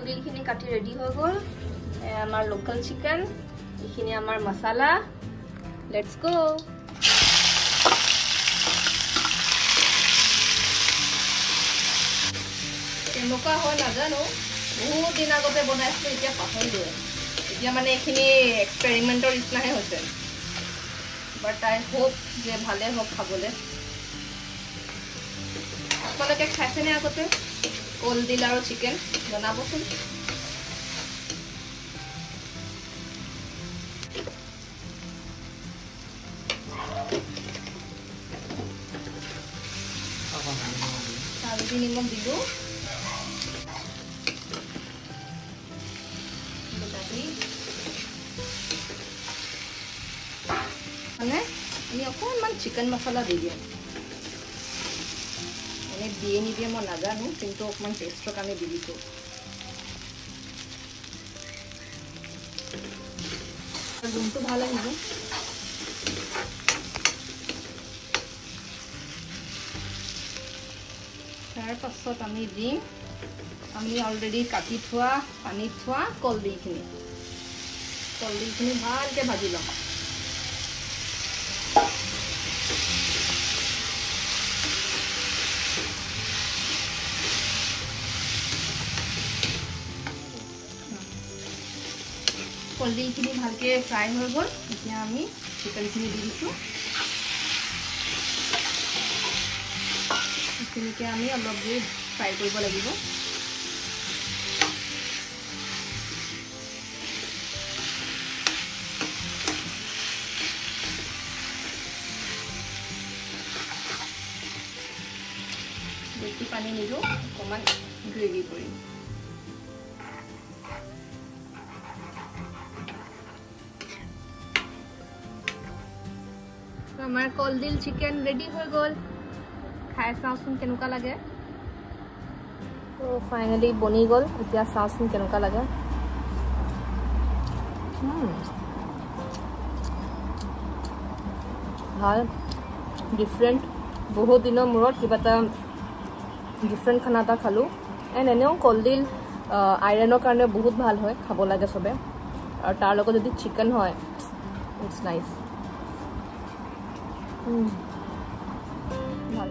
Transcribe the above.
কলডিলখিনি কাটি ৰেডি হৈ গ'ল আমাৰ লোকেল চিকেন এইখিনি আমাৰ মছলা লেটস গো কেনেকুৱা হয় নাজানো বহুত দিন আগতে বনাইছিলো এতিয়া পাহৰিলোঁ এতিয়া মানে এইখিনি এক্সপেৰিমেণ্টৰ নিচিনাহে হৈছে বাট আই হোপ যে ভালে হওক খাবলৈ আপোনালোকে খাইছেনে আগতে কলডিল আৰু চিকেন বনাবচোন হালধি নিমখ দিলোঁ মানে আমি অকণমান চিকেন মছলা দি দিওঁ এনে দিয়ে নিদিয়ে মই নাজানো কিন্তু অকণমান টেষ্টৰ কাৰণে দি দিছোঁ গুণটো ভাল আহিব তাৰ পাছত আমি দিম আমি অলৰেডি কাটি থোৱা পানীত থোৱা কলডিলখিনি ভালকৈ ভাজি ল'ম কলডিলখিনি ভালকৈ ফ্ৰাই হৈ গ'ল এতিয়া আমি চিকেনখিনি দি দিছোঁ এইখিনিকে আমি অলপ দেৰি ফ্ৰাই কৰিব লাগিব বেছি পানী নিদিওঁ অকণমান গ্ৰেভি কৰিম আমাৰ কলডিল চিকেন ৰেডি হৈ গ'ল খাই চাওঁচোন কেনেকুৱা লাগে তো ফাইনেলি বনি গ'ল এতিয়া চাওঁচোন কেনেকুৱা লাগে ভাল ডিফাৰেণ্ট বহুত দিনৰ মূৰত কিবা এটা ডিফাৰেণ্ট খানা এটা খালোঁ এণ্ড এনেও কলডিল আইৰণৰ কাৰণে বহুত ভাল হয় খাব লাগে চবে আৰু তাৰ লগত যদি চিকেন হয় ইটছ নাইচ ভাল